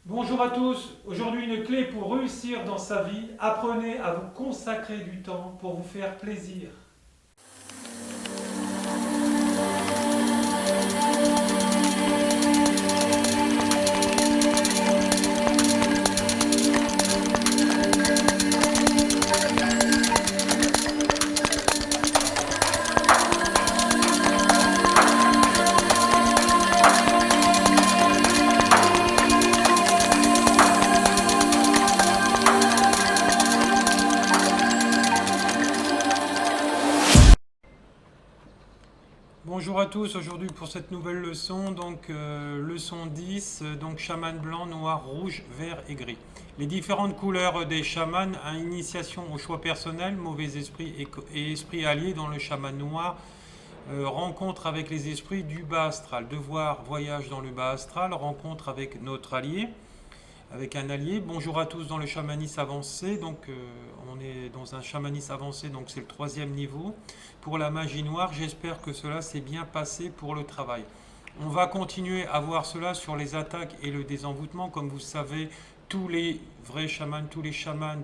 Bonjour à tous, aujourd'hui une clé pour réussir dans sa vie, apprenez à vous consacrer du temps pour vous faire plaisir. Bonjour à tous, aujourd'hui pour cette nouvelle leçon, leçon 10, donc chaman blanc, noir, rouge, vert et gris. Les différentes couleurs des chamans, initiation au choix personnel, mauvais esprit et esprit allié dans le chaman noir, rencontre avec les esprits du bas astral, devoir, voyage dans le bas astral, rencontre avec notre allié, avec un allié. Bonjour à tous dans le chamanisme avancé. On est dans un chamanisme avancé, donc c'est le troisième niveau. Pour la magie noire, j'espère que cela s'est bien passé pour le travail. On va continuer à voir cela sur les attaques et le désenvoûtement. Comme vous savez, tous les vrais chamans, tous les chamans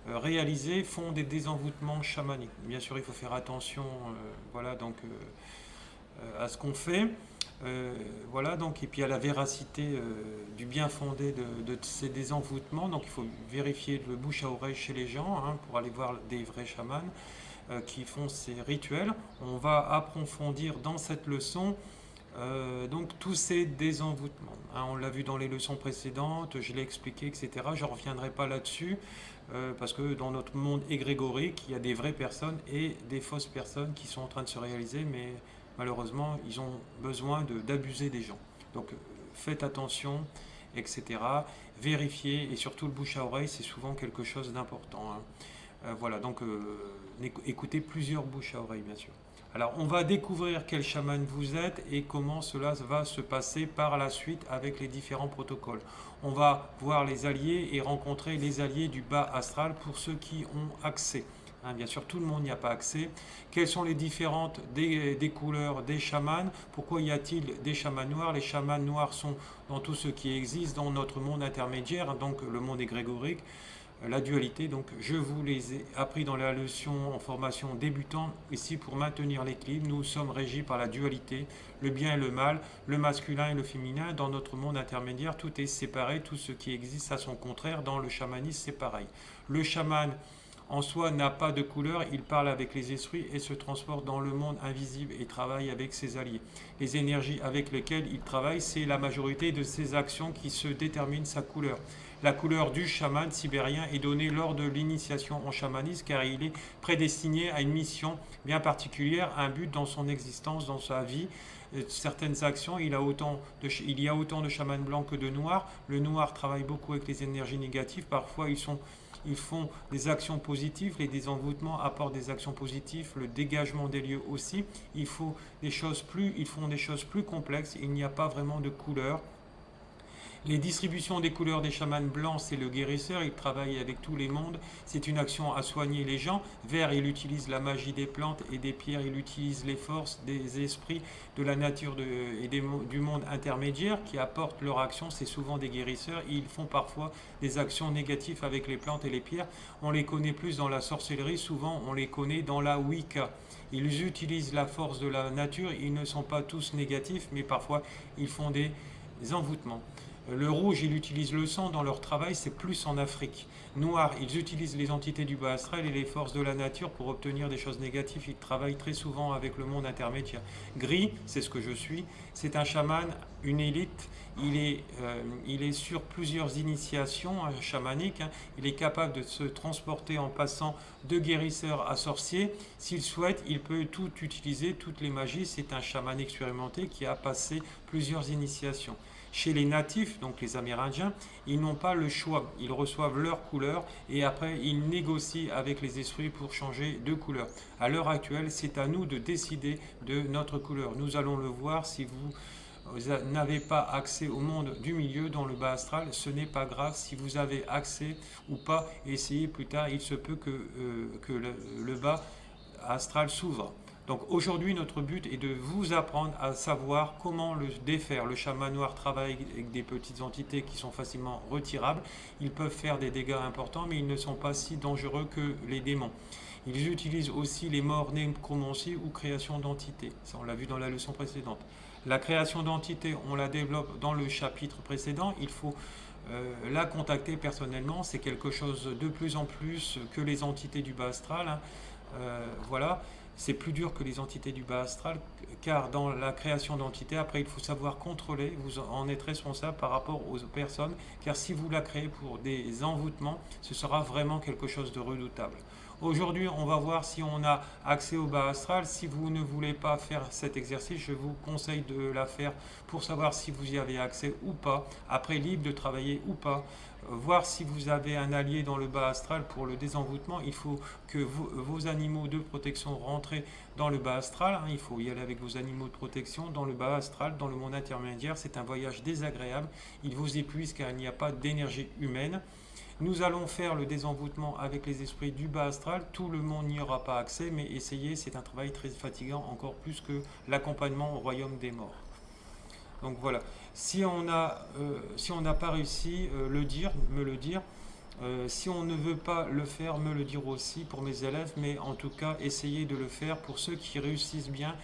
réalisés font des désenvoûtements chamaniques. Bien sûr, il faut faire attention à ce qu'on fait. Et puis à la véracité du bien fondé de ces désenvoûtements. Donc il faut vérifier le bouche à oreille chez les gens pour aller voir des vrais chamans qui font ces rituels. On va approfondir dans cette leçon tous ces désenvoûtements. On l'a vu dans les leçons précédentes, je l'ai expliqué, etc. Je ne reviendrai pas là-dessus parce que dans notre monde égrégorique, il y a des vraies personnes et des fausses personnes qui sont en train de se réaliser, mais malheureusement, ils ont besoin d'abuser des gens. Donc faites attention, etc. Vérifiez, et surtout le bouche à oreille, c'est souvent quelque chose d'important. Écoutez plusieurs bouches à oreille, bien sûr. Alors, on va découvrir quel chaman vous êtes et comment cela va se passer par la suite avec les différents protocoles. On va voir les alliés et rencontrer les alliés du bas astral pour ceux qui ont accès. Bien sûr, tout le monde n'y a pas accès. Quelles sont les différentes des couleurs des chamans? Pourquoi y a-t-il des chamans noirs? Les chamans noirs sont dans tout ce qui existe dans notre monde intermédiaire, donc le monde égrégorique, la dualité. Donc, je vous les ai appris dans la leçon en formation débutant. Ici, pour maintenir l'équilibre, nous sommes régis par la dualité, le bien et le mal, le masculin et le féminin. Dans notre monde intermédiaire, tout est séparé, tout ce qui existe à son contraire. Dans le chamanisme, c'est pareil. Le chaman en soi n'a pas de couleur, il parle avec les esprits et se transporte dans le monde invisible et travaille avec ses alliés. Les énergies avec lesquelles il travaille, c'est la majorité de ses actions qui se déterminent sa couleur. La couleur du chaman sibérien est donnée lors de l'initiation en chamanisme car il est prédestiné à une mission bien particulière, un but dans son existence, dans sa vie. Certaines actions, il y a autant de chamans blancs que de noirs. Le noir travaille beaucoup avec les énergies négatives. Parfois, ils font des actions positives, les désenvoûtements apportent des actions positives, le dégagement des lieux aussi. Ils font des choses plus complexes, il n'y a pas vraiment de couleur. Les distributions des couleurs des chamans blancs, c'est le guérisseur, il travaille avec tous les mondes, c'est une action à soigner les gens. Vert, il utilise la magie des plantes et des pierres, il utilise les forces des esprits de la nature du monde intermédiaire qui apportent leur action, c'est souvent des guérisseurs. Ils font parfois des actions négatives avec les plantes et les pierres. On les connaît plus dans la sorcellerie, souvent on les connaît dans la Wicca. Ils utilisent la force de la nature, ils ne sont pas tous négatifs, mais parfois ils font des envoûtements. Le rouge, ils utilisent le sang dans leur travail, c'est plus en Afrique. Noir, ils utilisent les entités du bas astral et les forces de la nature pour obtenir des choses négatives. Ils travaillent très souvent avec le monde intermédiaire. Gris, c'est ce que je suis, c'est un chaman, une élite. Il est sur plusieurs initiations chamaniques. Il est capable de se transporter en passant de guérisseur à sorcier. S'il souhaite, il peut tout utiliser, toutes les magies. C'est un chaman expérimenté qui a passé plusieurs initiations. Chez les natifs, donc les Amérindiens, ils n'ont pas le choix. Ils reçoivent leur couleur et après ils négocient avec les esprits pour changer de couleur. À l'heure actuelle, c'est à nous de décider de notre couleur. Nous allons le voir. Si vous n'avez pas accès au monde du milieu dans le bas astral, ce n'est pas grave. Si vous avez accès ou pas, essayez plus tard. Il se peut que le bas astral s'ouvre. Donc aujourd'hui, notre but est de vous apprendre à savoir comment le défaire. Le chaman noir travaille avec des petites entités qui sont facilement retirables. Ils peuvent faire des dégâts importants, mais ils ne sont pas si dangereux que les démons. Ils utilisent aussi les morts nécromancie ou création d'entités. Ça, on l'a vu dans la leçon précédente. La création d'entités, on la développe dans le chapitre précédent. Il faut la contacter personnellement. C'est quelque chose de plus en plus que les entités du bas astral, hein. Voilà. C'est plus dur que les entités du bas astral, car dans la création d'entités, après, il faut savoir contrôler, vous en êtes responsable par rapport aux personnes, car si vous la créez pour des envoûtements, ce sera vraiment quelque chose de redoutable. Aujourd'hui, on va voir si on a accès au bas astral. Si vous ne voulez pas faire cet exercice, je vous conseille de la faire pour savoir si vous y avez accès ou pas. Après, libre de travailler ou pas. Voir si vous avez un allié dans le bas astral pour le désenvoûtement. Il faut que vos animaux de protection rentrent dans le bas astral, hein. Il faut y aller avec vos animaux de protection dans le bas astral, dans le monde intermédiaire. C'est un voyage désagréable. Il vous épuise car il n'y a pas d'énergie humaine. Nous allons faire le désenvoûtement avec les esprits du bas astral. Tout le monde n'y aura pas accès, mais essayez, c'est un travail très fatigant, encore plus que l'accompagnement au royaume des morts. Donc voilà, si on n'a pas réussi, me le dire. Si on ne veut pas le faire, me le dire aussi pour mes élèves, mais en tout cas, essayez de le faire. Pour ceux qui réussissent bien,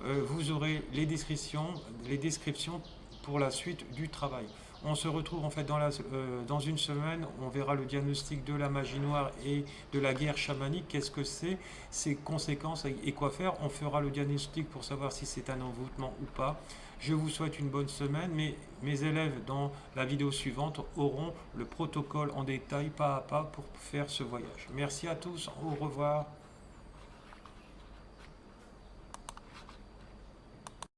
vous aurez les descriptions pour la suite du travail. On se retrouve en fait dans une semaine, on verra le diagnostic de la magie noire et de la guerre chamanique, qu'est-ce que c'est, ses conséquences et quoi faire. On fera le diagnostic pour savoir si c'est un envoûtement ou pas. Je vous souhaite une bonne semaine, mais mes élèves dans la vidéo suivante auront le protocole en détail, pas à pas, pour faire ce voyage. Merci à tous, au revoir.